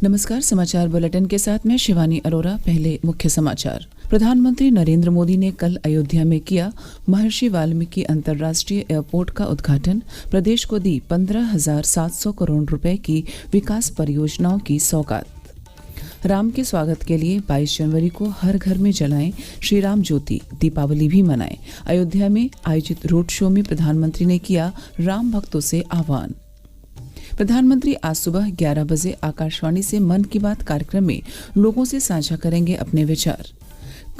नमस्कार। समाचार बुलेटिन के साथ मैं शिवानी अरोरा। पहले मुख्य समाचार। प्रधानमंत्री नरेंद्र मोदी ने कल अयोध्या में किया महर्षि वाल्मीकि अंतर्राष्ट्रीय एयरपोर्ट का उद्घाटन। प्रदेश को दी 15,700 करोड़ रुपए की विकास परियोजनाओं की सौगात। राम के स्वागत के लिए 22 जनवरी को हर घर में जलाएं श्री राम ज्योति, दीपावली भी मनाएं। अयोध्या में आयोजित रोड शो में प्रधानमंत्री ने किया राम भक्तों से आह्वान। प्रधानमंत्री आज सुबह 11 बजे आकाशवाणी से मन की बात कार्यक्रम में लोगों से साझा करेंगे अपने विचार।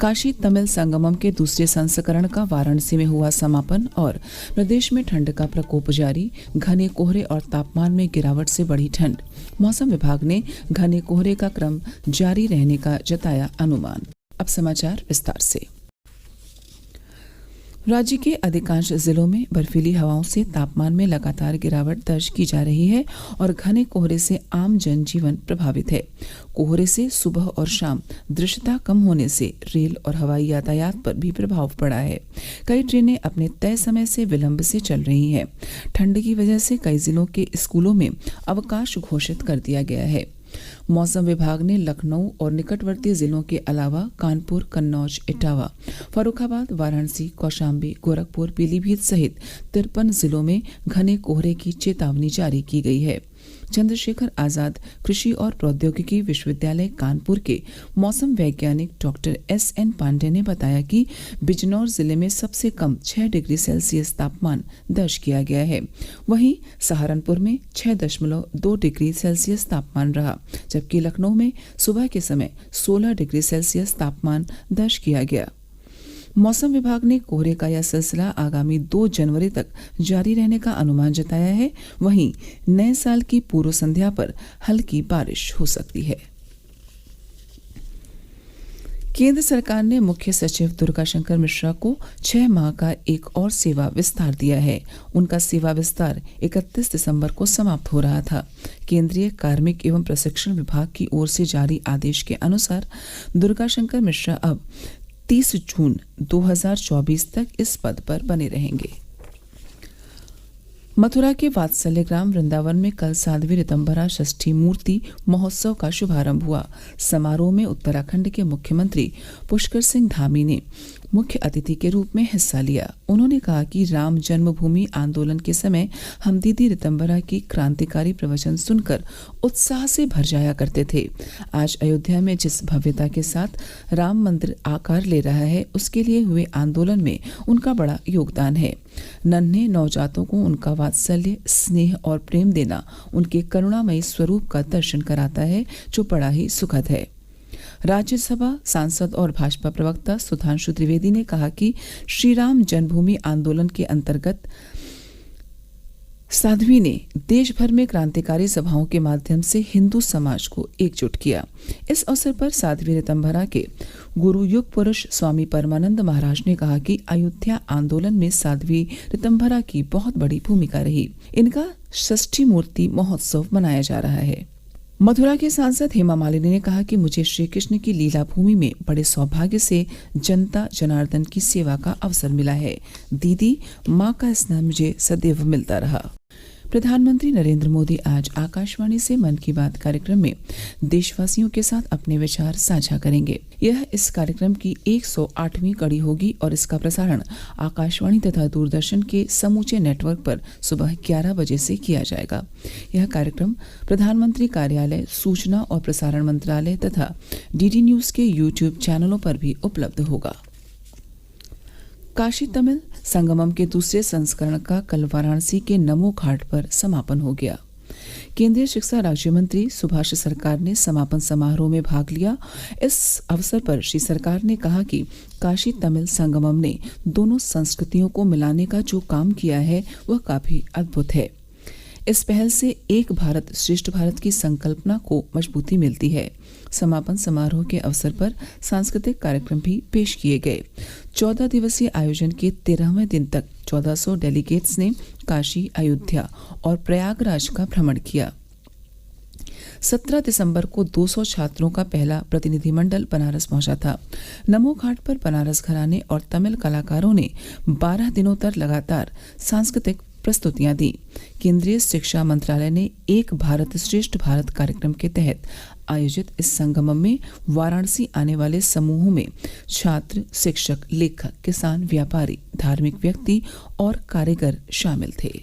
काशी तमिल संगमम के दूसरे संस्करण का वाराणसी में हुआ समापन और प्रदेश में ठंड का प्रकोप जारी। घने कोहरे और तापमान में गिरावट से बढ़ी ठंड। मौसम विभाग ने घने कोहरे का क्रम जारी रहने का जताया अनुमान। अब समाचार विस्तार से। राज्य के अधिकांश जिलों में बर्फीली हवाओं से तापमान में लगातार गिरावट दर्ज की जा रही है और घने कोहरे से आम जनजीवन प्रभावित है। कोहरे से सुबह और शाम दृश्यता कम होने से रेल और हवाई यातायात पर भी प्रभाव पड़ा है। कई ट्रेनें अपने तय समय से विलंब से चल रही हैं। ठंड की वजह से कई जिलों के स्कूलों में अवकाश घोषित कर दिया गया है। मौसम विभाग ने लखनऊ और निकटवर्ती जिलों के अलावा कानपुर, कन्नौज, इटावा, फर्रुखाबाद, वाराणसी, कौशाम्बी, गोरखपुर, पीलीभीत सहित 53 जिलों में घने कोहरे की चेतावनी जारी की गई है। चंद्रशेखर आजाद कृषि और प्रौद्योगिकी विश्वविद्यालय कानपुर के मौसम वैज्ञानिक डॉक्टर S.N. पांडे ने बताया कि बिजनौर जिले में सबसे कम 6 डिग्री सेल्सियस तापमान दर्ज किया गया है। वहीं सहारनपुर में 6.2 डिग्री सेल्सियस तापमान रहा, जबकि लखनऊ में सुबह के समय 16 डिग्री सेल्सियस तापमान दर्ज किया गया। मौसम विभाग ने कोहरे का यह सिलसिला आगामी 2 जनवरी तक जारी रहने का अनुमान जताया है। वहीं नए साल की पूर्व संध्या पर हल्की बारिश हो सकती है। केंद्र सरकार ने मुख्य सचिव दुर्गाशंकर मिश्रा को 6 माह का एक और सेवा विस्तार दिया है। उनका सेवा विस्तार 31 दिसंबर को समाप्त हो रहा था। केंद्रीय कार्मिक एवं प्रशिक्षण विभाग की ओर से जारी आदेश के अनुसार दुर्गाशंकर मिश्रा अब 30 जून 2024 तक इस पद पर बने रहेंगे। मथुरा के वात्सल्य ग्राम वृंदावन में कल साध्वी ऋतंभरा षष्ठी मूर्ति महोत्सव का शुभारंभ हुआ। समारोह में उत्तराखंड के मुख्यमंत्री पुष्कर सिंह धामी ने मुख्य अतिथि के रूप में हिस्सा लिया। उन्होंने कहा कि राम जन्मभूमि आंदोलन के समय हम दीदी ऋतंभरा की क्रांतिकारी प्रवचन सुनकर उत्साह से भर जाया करते थे। आज अयोध्या में जिस भव्यता के साथ राम मंदिर आकार ले रहा है, उसके लिए हुए आंदोलन में उनका बड़ा योगदान है। नन्हे नवजातों को उनका वात्सल्य, स्नेह और प्रेम देना उनके करुणामयी स्वरूप का दर्शन कराता है, जो बड़ा ही सुखद है। राज्यसभा सांसद और भाजपा प्रवक्ता सुधांशु त्रिवेदी ने कहा कि श्री राम जन्मभूमि आंदोलन के अंतर्गत साध्वी ने देश भर में क्रांतिकारी सभाओं के माध्यम से हिंदू समाज को एकजुट किया। इस अवसर पर साध्वी ऋतंभरा के गुरु युग पुरुष स्वामी परमानंद महाराज ने कहा कि अयोध्या आंदोलन में साध्वी ऋतंभरा की बहुत बड़ी भूमिका रही। इनका षष्ठी मूर्ति महोत्सव मनाया जा रहा है। मथुरा के सांसद हेमा मालिनी ने कहा कि मुझे श्री कृष्ण की लीला भूमि में बड़े सौभाग्य से जनता जनार्दन की सेवा का अवसर मिला है। दीदी, माँ का स्नेह मुझे सदैव मिलता रहा। प्रधानमंत्री नरेंद्र मोदी आज आकाशवाणी से मन की बात कार्यक्रम में देशवासियों के साथ अपने विचार साझा करेंगे। यह इस कार्यक्रम की 108वीं कड़ी होगी और इसका प्रसारण आकाशवाणी तथा दूरदर्शन के समूचे नेटवर्क पर सुबह 11 बजे से किया जाएगा। यह कार्यक्रम प्रधानमंत्री कार्यालय, सूचना और प्रसारण मंत्रालय तथा डीडी न्यूज के यूट्यूब चैनलों पर भी उपलब्ध होगा। काशी तमिल संगमम के दूसरे संस्करण का कल वाराणसी के नमो घाट पर समापन हो गया। केंद्रीय शिक्षा राज्य मंत्री सुभाष सरकार ने समापन समारोह में भाग लिया। इस अवसर पर श्री सरकार ने कहा कि काशी तमिल संगमम ने दोनों संस्कृतियों को मिलाने का जो काम किया है वह काफी अद्भुत है। इस पहल से एक भारत श्रेष्ठ भारत की संकल्पना को मजबूती मिलती है। समापन समारोह के अवसर पर सांस्कृतिक कार्यक्रम भी पेश किए गए। 14 दिवसीय आयोजन के 13वें दिन तक 1400 डेलीगेट्स ने काशी, अयोध्या और प्रयागराज का भ्रमण किया। 17 दिसंबर को 200 छात्रों का पहला प्रतिनिधिमंडल बनारस पहुंचा था। नमो घाट पर बनारस घराने और तमिल कलाकारों ने 12 दिनों तक लगातार सांस्कृतिक प्रस्तुतियां दी। केंद्रीय शिक्षा मंत्रालय ने एक भारत श्रेष्ठ भारत कार्यक्रम के तहत आयोजित इस संगमम में वाराणसी आने वाले समूहों में छात्र, शिक्षक, लेखक, किसान, व्यापारी, धार्मिक व्यक्ति और कारीगर शामिल थे।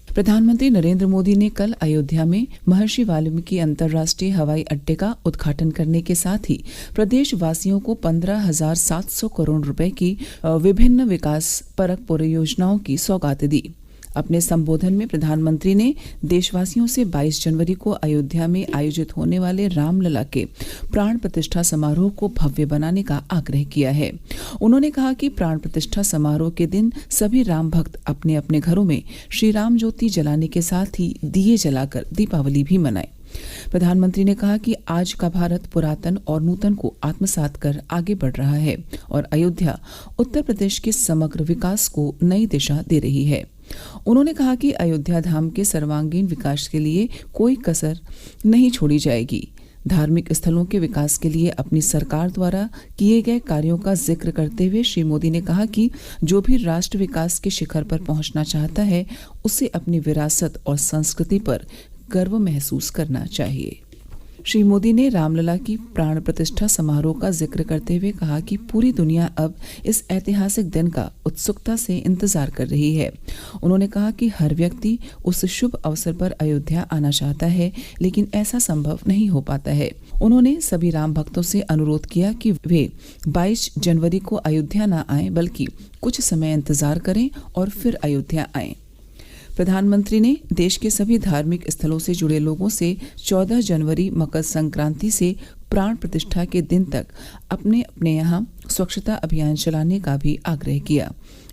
प्रधानमंत्री नरेंद्र मोदी ने कल अयोध्या में महर्षि वाल्मीकि अंतर्राष्ट्रीय हवाई अड्डे का उद्घाटन करने के साथ ही प्रदेश वासियों को 15,700 करोड़ रुपए की विभिन्न विकास परक परियोजनाओं की सौगात दी। अपने संबोधन में प्रधानमंत्री ने देशवासियों से 22 जनवरी को अयोध्या में आयोजित होने वाले रामलला के प्राण प्रतिष्ठा समारोह को भव्य बनाने का आग्रह किया है। उन्होंने कहा कि प्राण प्रतिष्ठा समारोह के दिन सभी राम भक्त अपने अपने घरों में श्री राम ज्योति जलाने के साथ ही दिए जलाकर दीपावली भी मनाएं। प्रधानमंत्री ने कहा कि आज का भारत पुरातन और नूतन को आत्मसात कर आगे बढ़ रहा है और अयोध्या उत्तर प्रदेश के समग्र विकास को नई दिशा दे रही है। उन्होंने कहा कि अयोध्या धाम के सर्वांगीण विकास के लिए कोई कसर नहीं छोड़ी जाएगी। धार्मिक स्थलों के विकास के लिए अपनी सरकार द्वारा किए गए कार्यों का जिक्र करते हुए श्री मोदी ने कहा कि जो भी राष्ट्र विकास के शिखर पर पहुंचना चाहता है, उसे अपनी विरासत और संस्कृति पर गर्व महसूस करना चाहिए। श्री मोदी ने रामलला की प्राण प्रतिष्ठा समारोह का जिक्र करते हुए कहा कि पूरी दुनिया अब इस ऐतिहासिक दिन का उत्सुकता से इंतजार कर रही है। उन्होंने कहा कि हर व्यक्ति उस शुभ अवसर पर अयोध्या आना चाहता है, लेकिन ऐसा संभव नहीं हो पाता है। उन्होंने सभी राम भक्तों से अनुरोध किया कि वे 22 जनवरी को अयोध्या न आएं, बल्कि कुछ समय इंतजार करें और फिर अयोध्या आएं। प्रधानमंत्री ने देश के सभी धार्मिक स्थलों से जुड़े लोगों से 14 जनवरी मकर संक्रांति से प्राण प्रतिष्ठा के दिन तक अपने अपने यहाँ स्वच्छता अभियान चलाने का भी आग्रह किया।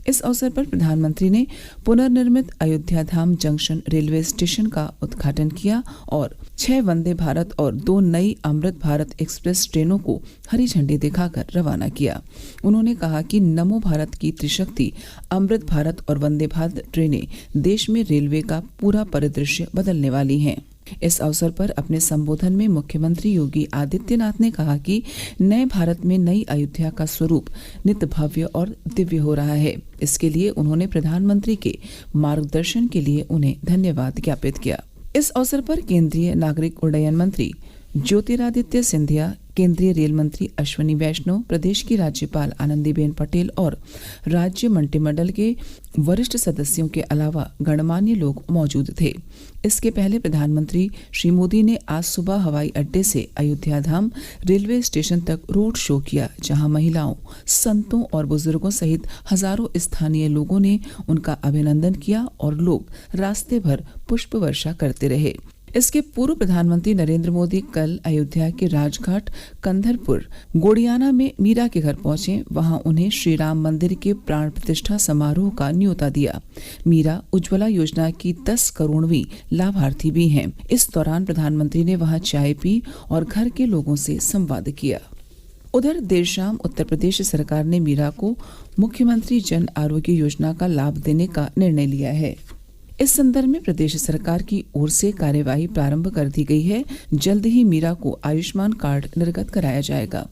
इस अवसर पर प्रधानमंत्री ने पुनर्निर्मित अयोध्या धाम जंक्शन रेलवे स्टेशन का उद्घाटन किया और 6 वंदे भारत और 2 नई अमृत भारत एक्सप्रेस ट्रेनों को हरी झंडी दिखाकर रवाना किया। उन्होंने कहा कि नमो भारत की त्रिशक्ति अमृत भारत और वंदे भारत ट्रेनें देश में रेलवे का पूरा परिदृश्य बदलने वाली हैं। इस अवसर पर अपने संबोधन में मुख्यमंत्री योगी आदित्यनाथ ने कहा कि नए भारत में नई अयोध्या का स्वरूप नित भव्य और दिव्य हो रहा है। इसके लिए उन्होंने प्रधानमंत्री के मार्गदर्शन के लिए उन्हें धन्यवाद ज्ञापित किया। इस अवसर पर केंद्रीय नागरिक उड्डयन मंत्री ज्योतिरादित्य सिंधिया, केंद्रीय रेल मंत्री अश्विनी वैष्णव, प्रदेश की राज्यपाल आनंदीबेन पटेल और राज्य मंत्रिमंडल के वरिष्ठ सदस्यों के अलावा गणमान्य लोग मौजूद थे। इसके पहले प्रधानमंत्री श्री मोदी ने आज सुबह हवाई अड्डे से अयोध्या धाम रेलवे स्टेशन तक रोड शो किया, जहां महिलाओं, संतों और बुजुर्गों सहित हजारों स्थानीय लोगों ने उनका अभिनंदन किया और लोग रास्ते भर पुष्प वर्षा करते रहे। इसके पूर्व प्रधानमंत्री नरेंद्र मोदी कल अयोध्या के राजघाट कंधरपुर गोड़ियाना में मीरा के घर पहुंचे। वहां उन्हें श्री राम मंदिर के प्राण प्रतिष्ठा समारोह का न्योता दिया। मीरा उज्ज्वला योजना की 10 करोड़वीं लाभार्थी भी हैं। इस दौरान प्रधानमंत्री ने वहां चाय पी और घर के लोगों से संवाद किया। उधर देर शाम उत्तर प्रदेश सरकार ने मीरा को मुख्यमंत्री जन आरोग्य योजना का लाभ देने का निर्णय लिया है। इस संदर्भ में प्रदेश सरकार की ओर से कार्यवाही प्रारंभ कर दी गई है। जल्द ही मीरा को आयुष्मान कार्ड निर्गत कराया जाएगा।